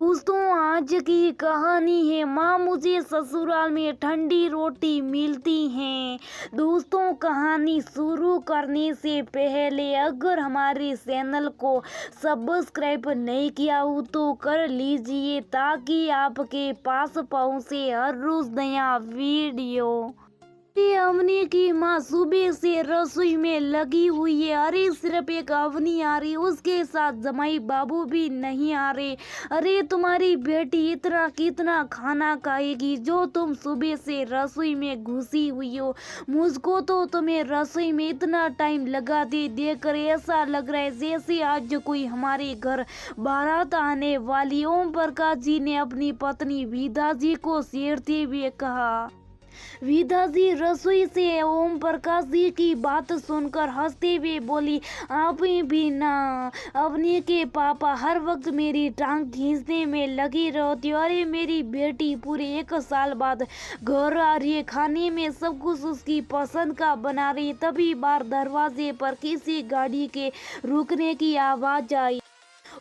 दोस्तों, आज की कहानी है माँ मुझे ससुराल में ठंडी रोटी मिलती हैं। दोस्तों, कहानी शुरू करने से पहले अगर हमारे चैनल को सब्सक्राइब नहीं किया हो तो कर लीजिए ताकि आपके पास पहुँचे हर रोज नया वीडियो। ये अवनी की माँ सुबह से रसोई में लगी हुई है। अरे सिर्फ एक अवनी आ रही, उसके साथ जमाई बाबू भी नहीं आ रहे। अरे तुम्हारी बेटी इतना कितना खाना खाएगी जो तुम सुबह से रसोई में घुसी हुई हो। मुझको तो तुम्हें रसोई में इतना टाइम लगाते देखकर ऐसा लग रहा है जैसे आज कोई हमारे घर बारात आने वाली। ओम प्रकाश जी ने अपनी पत्नी विधा जी को छेड़ते हुए कहा। विधा जी रसोई से ओम प्रकाश जी की बात सुनकर हंसते हुए बोली, आप भी ना, अवनी के पापा हर वक्त मेरी टांग खींचने में लगी रहती। अरे मेरी बेटी पूरे 1 साल बाद घर आ रही है, खाने में सब कुछ उसकी पसंद का बना रही है। तभी बाहर दरवाजे पर किसी गाड़ी के रुकने की आवाज आई।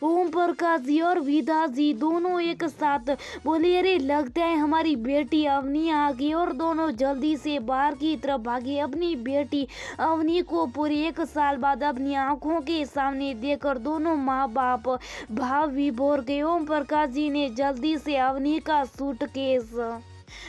ओम प्रकाश जी और विधा जी दोनों एक साथ बोले, अरे लगता है हमारी बेटी अवनी आ गई, और दोनों जल्दी से बाहर की तरफ भागे। अपनी बेटी अवनी को पूरे 1 साल बाद अपनी आंखों के सामने देखकर दोनों माँ बाप भाव विभोर गए। ओम प्रकाश जी ने जल्दी से अवनी का सूटकेस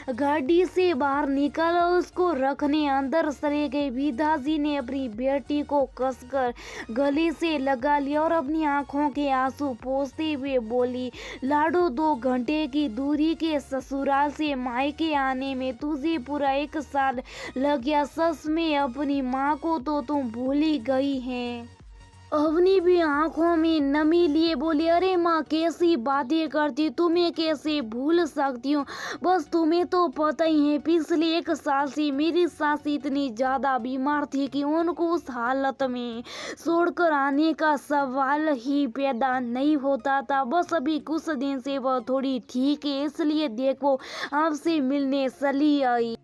गाड़ी से बाहर निकाला, उसको रखने अंदर चले गए। विधा जी ने अपनी बेटी को कसकर गले से लगा लिया और अपनी आंखों के आंसू पोंछते हुए बोली, लाडो 2 घंटे की दूरी के ससुराल से मायके आने में तुझे पूरा 1 साल लग गया। सच में अपनी माँ को तो तुम भूल ही गई है। अवनी भी आंखों में नमी लिए बोली, अरे माँ कैसी बातें करती, तुम्हें कैसे भूल सकती हूँ। बस तुम्हें तो पता ही है पिछले 1 साल से मेरी सास इतनी ज्यादा बीमार थी कि उनको उस हालत में छोड़कर आने का सवाल ही पैदा नहीं होता था। बस अभी कुछ दिन से वह थोड़ी ठीक है, इसलिए देखो आपसे मिलने चली आई।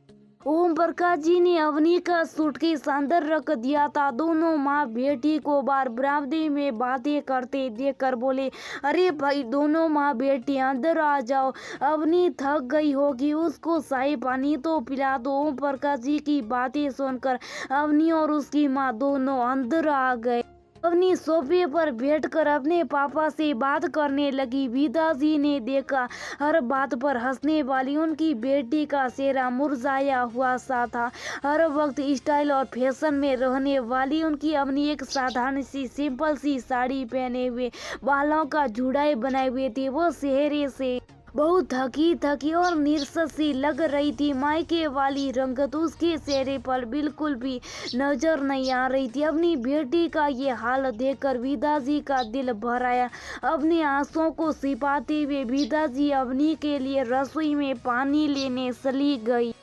ओम प्रकाश जी ने अवनी का सूटकेस अंदर रख दिया था। दोनों माँ बेटी को बार बरामदे में बातें करते देखकर बोले, अरे भाई दोनों माँ बेटी अंदर आ जाओ, अवनी थक गई होगी, उसको चाय पानी तो पिला दो। ओम प्रकाश जी की बातें सुनकर अवनी और उसकी माँ दोनों अंदर आ गए। अवनी सोफे पर बैठकर अपने पापा से बात करने लगी। विधा जी ने देखा हर बात पर हंसने वाली उनकी बेटी का चेहरा मुरझाया हुआ सा था। हर वक्त स्टाइल और फैशन में रहने वाली उनकी अवनी एक साधारण सी सिंपल सी साड़ी पहने हुए, बालों का जुड़ाई बनाए हुए थी। वो चेहरे से बहुत थकी थकी और निराश सी लग रही थी। मायके वाली रंगत उसके चेहरे पर बिल्कुल भी नजर नहीं आ रही थी। अपनी बेटी का ये हाल देखकर विधा जी का दिल भर आया। अपने आंसुओं को छिपाते हुए विधा जी अवनी के लिए रसोई में पानी लेने चली गई।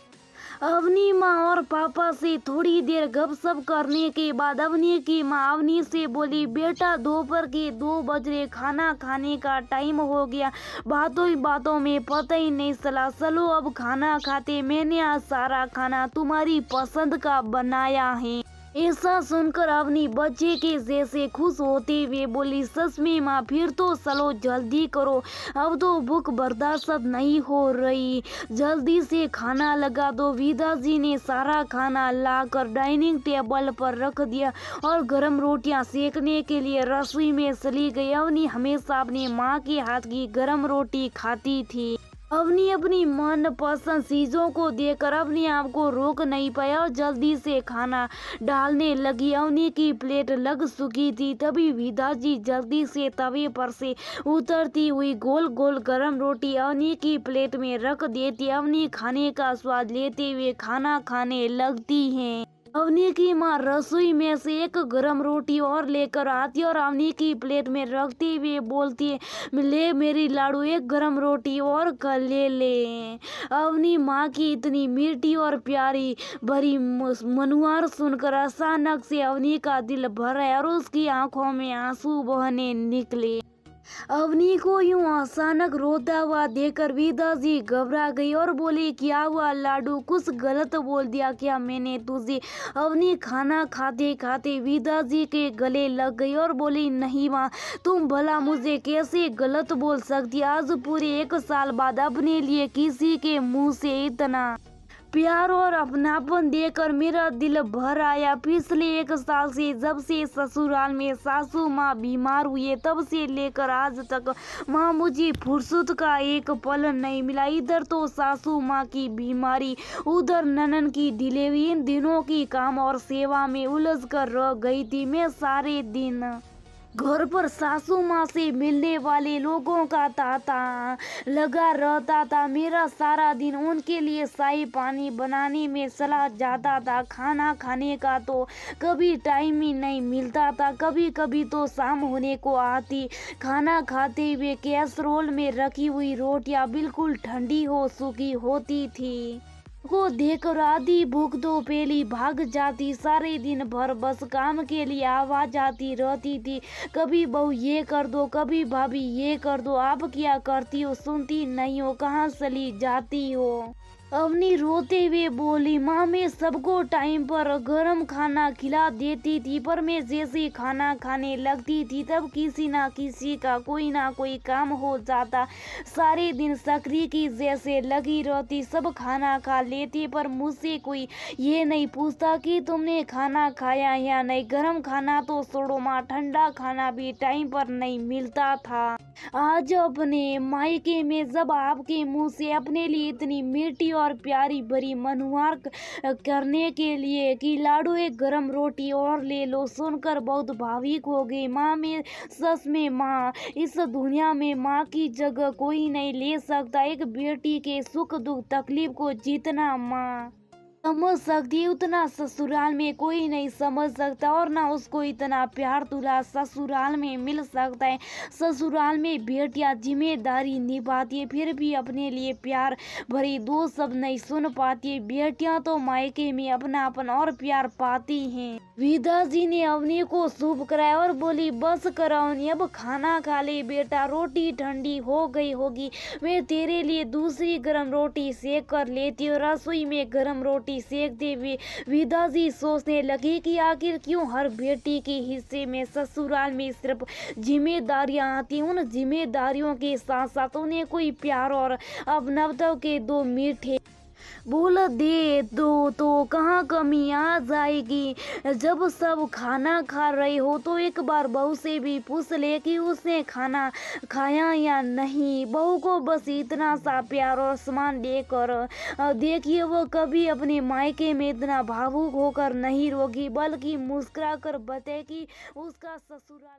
अवनी माँ और पापा से थोड़ी देर गपशप करने के बाद अवनी की माँ अवनी से बोली, बेटा दोपहर के 2 बज रहे, खाना खाने का टाइम हो गया। बातों ही बातों में पता ही नहीं चला, चलो अब खाना खाते, मैंने आज सारा खाना तुम्हारी पसंद का बनाया है। ऐसा सुनकर अवनी बच्चे के जैसे खुश होते हुए बोली, सच में माँ, फिर तो चलो जल्दी करो, अब तो भूख बर्दाश्त नहीं हो रही, जल्दी से खाना लगा दो। विधा जी ने सारा खाना लाकर डाइनिंग टेबल पर रख दिया और गर्म रोटियां सेकने के लिए रसोई में चली गई। अवनी हमेशा अपनी माँ के हाथ की गर्म रोटी खाती थी। अवनी अपनी मनपसंद चीजों को देखकर अपने आप को रोक नहीं पाया और जल्दी से खाना डालने लगी। अवनी की प्लेट लग चुकी थी, तभी विधा जी जल्दी से तवे पर से उतरती हुई गोल गोल गरम रोटी अवनी की प्लेट में रख देती। अवनी खाने का स्वाद लेते हुए खाना खाने लगती हैं। अवनी की माँ रसोई में से एक गरम रोटी और लेकर आती और अवनी की प्लेट में रखते हुए बोलती है, ले मेरी लाडू, एक गरम रोटी और ले ले। अवनी माँ की इतनी मीठी और प्यारी भरी मनुआर सुनकर अचानक से अवनी का दिल भर आया और उसकी आंखों में आंसू बहने निकले। अवनी को यूं अचानक रोता हुआ देखकर विदा जी घबरा गई और बोली, क्या हुआ लाडू, कुछ गलत बोल दिया क्या मैंने तुझे? अवनी खाना खाते खाते विदा जी के गले लग गई और बोली, नहीं माँ, तुम भला मुझे कैसे गलत बोल सकती? आज पूरे 1 साल बाद अपने लिए किसी के मुंह से इतना प्यार और अपनापन देकर मेरा दिल भर आया। पिछले 1 साल से जब से ससुराल में सासू माँ बीमार हुए तब से लेकर आज तक माँ मुझे फुर्सत का एक पल नहीं मिला। इधर तो सासू माँ की बीमारी, उधर ननन की डिलीवरी, इन दिनों की काम और सेवा में उलझ कर रह गई थी मैं। सारे दिन घर पर सासू माँ से मिलने वाले लोगों का तांता लगा रहता था। मेरा सारा दिन उनके लिए चाय पानी बनाने में चला जाता था। खाना खाने का तो कभी टाइम ही नहीं मिलता था। कभी कभी तो शाम होने को आती, खाना खाते हुए कैसरोल में रखी हुई रोटियां बिल्कुल ठंडी हो चुकी होती थी को देखकर आधी भूख तो पेली भाग जाती। सारे दिन भर बस काम के लिए आवाज आती रहती थी, कभी बहू ये कर दो, कभी भाभी ये कर दो, आप क्या करती हो, सुनती नहीं हो, कहाँ चली जाती हो? अवनी रोते हुए बोली, माँ मैं सबको टाइम पर गरम खाना खिला देती थी, पर मैं जैसे खाना खाने लगती थी तब किसी ना किसी का कोई ना कोई काम हो जाता। सारे दिन सक्री की जैसे लगी रहती। सब खाना खा लेते पर मुझसे कोई ये नहीं पूछता कि तुमने खाना खाया या नहीं। गरम खाना तो छोड़ो माँ, ठंडा खाना भी टाइम पर नहीं मिलता था। आज अपने मायके में जब आपके मुंह से अपने लिए इतनी मीठी और प्यारी भरी मनुहार करने के लिए कि लाडू एक गरम रोटी और ले लो, सुनकर बहुत भावुक हो गई। माँ में सच में माँ, इस दुनिया में माँ की जगह कोई नहीं ले सकता। एक बेटी के सुख दुख तकलीफ को जितना माँ समझ सकती है उतना ससुराल में कोई नहीं समझ सकता, और ना उसको इतना प्यार दुलार ससुराल में मिल सकता है। ससुराल में बेटियां जिम्मेदारी निभाती है फिर भी अपने लिए प्यार भरी दो शब्द नहीं सुन पाती है। बेटियां तो मायके में अपनापन और प्यार पाती हैं। विदा जी ने अवनी को शुभ कराया और बोली, बस कराओ, अब खाना खा ले बेटा, रोटी ठंडी हो गई होगी, मैं तेरे लिए दूसरी गर्म रोटी सेक कर लेती हूँ। रसोई में गर्म रोटी सेकते हुए विदा जी सोचने लगी कि आखिर क्यों हर बेटी के हिस्से में ससुराल में सिर्फ जिम्मेदारियां आती। उन जिम्मेदारियों के साथ साथ उन्हें कोई प्यार और अपनत्व के दो मीठे बोल दे दो तो कहाँ कमी आ जाएगी। जब सब खाना खा रहे हो तो एक बार बहू से भी पूछ ले कि उसने खाना खाया या नहीं। बहू को बस इतना सा प्यार और सम्मान देकर देखिए, वो कभी अपने मायके में इतना भावुक होकर नहीं रोगी, बल्कि मुस्कुरा कर बताए कि उसका ससुराल